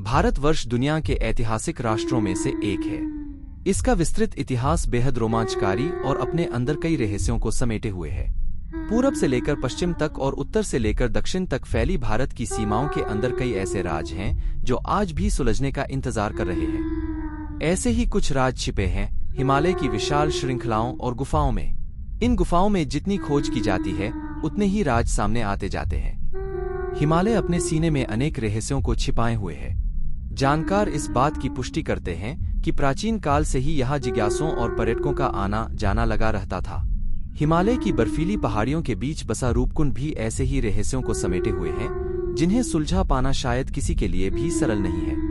भारतवर्ष दुनिया के ऐतिहासिक राष्ट्रों में से एक है। इसका विस्तृत इतिहास बेहद रोमांचकारी और अपने अंदर कई रहस्यों को समेटे हुए है। पूरब से लेकर पश्चिम तक और उत्तर से लेकर दक्षिण तक फैली भारत की सीमाओं के अंदर कई ऐसे राज हैं जो आज भी सुलझने का इंतजार कर रहे हैं। ऐसे ही कुछ राज छिपे हैं हिमालय की विशाल श्रृंखलाओं और गुफाओं में। इन गुफाओं में जितनी खोज की जाती है उतने ही राज सामने आते जाते हैं। हिमालय अपने सीने में अनेक रहस्यों को छिपाए हुए है। जानकार इस बात की पुष्टि करते हैं कि प्राचीन काल से ही यहाँ जिज्ञासुओं और पर्यटकों का आना जाना लगा रहता था। हिमालय की बर्फीली पहाड़ियों के बीच बसा रूपकुंड भी ऐसे ही रहस्यों को समेटे हुए हैं जिन्हें सुलझा पाना शायद किसी के लिए भी सरल नहीं है।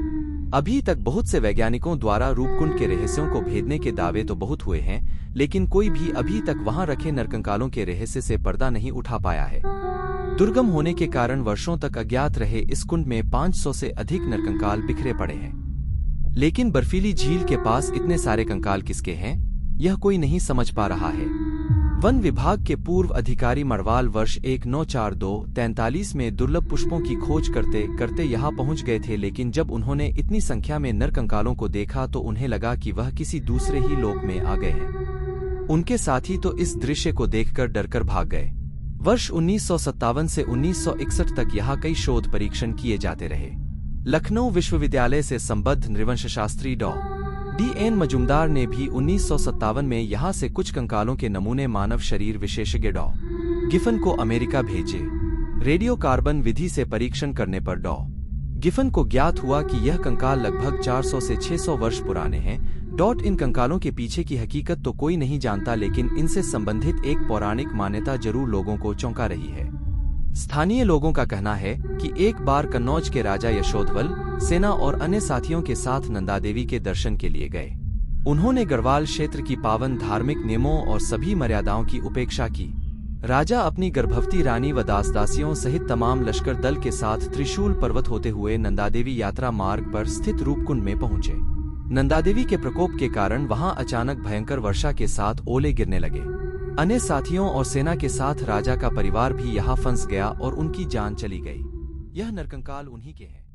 अभी तक बहुत से वैज्ञानिकों द्वारा रूपकुंड के रहस्यों को भेदने के दावे तो बहुत हुए हैं, लेकिन कोई भी अभी तक वहां रखे नरकंकालों के रहस्य से पर्दा नहीं उठा पाया है। दुर्गम होने के कारण वर्षों तक अज्ञात रहे इस कुंड में 500 से अधिक नरकंकाल बिखरे पड़े हैं। लेकिन बर्फीली झील के पास इतने सारे कंकाल किसके हैं, यह कोई नहीं समझ पा रहा है। वन विभाग के पूर्व अधिकारी मरवाल वर्ष 1942-43 में दुर्लभ पुष्पों की खोज करते करते यहाँ पहुँच गए थे, लेकिन जब उन्होंने इतनी संख्या में नरकंकालों को देखा तो उन्हें लगा कि वह किसी दूसरे ही लोक में आ गए हैं। उनके साथी तो इस दृश्य को देखकर डरकर भाग गए। वर्ष 1957 से 1961 तक यहाँ कई शोध परीक्षण किए जाते रहे। लखनऊ विश्वविद्यालय से संबद्ध नृवंशशास्त्री डॉ.डी.एन. मजुमदार ने भी 1957 में यहाँ से कुछ कंकालों के नमूने मानव शरीर विशेषज्ञ डॉ. गिफन को अमेरिका भेजे। रेडियो कार्बन विधि से परीक्षण करने पर डॉ. गिफन को ज्ञात हुआ कि यह कंकाल लगभग 400 से 600 वर्ष पुराने हैं। इन कंकालों के पीछे की हकीकत तो कोई नहीं जानता, लेकिन इनसे संबंधित एक पौराणिक मान्यता जरूर लोगों को चौंका रही है। स्थानीय लोगों का कहना है कि एक बार कन्नौज के राजा यशोधवल सेना और अन्य साथियों के साथ नंदा देवी के दर्शन के लिए गए। उन्होंने गढ़वाल क्षेत्र की पावन धार्मिक नियमों और सभी मर्यादाओं की उपेक्षा की। राजा अपनी गर्भवती रानी व दास-दासियों सहित तमाम लश्कर दल के साथ त्रिशूल पर्वत होते हुए नंदादेवी यात्रा मार्ग पर स्थित रूपकुंड में पहुंचे। नंदादेवी के प्रकोप के कारण वहां अचानक भयंकर वर्षा के साथ ओले गिरने लगे। अन्य साथियों और सेना के साथ राजा का परिवार भी यहाँ फंस गया और उनकी जान चली गई। यह नरकंकाल उन्हीं के हैं।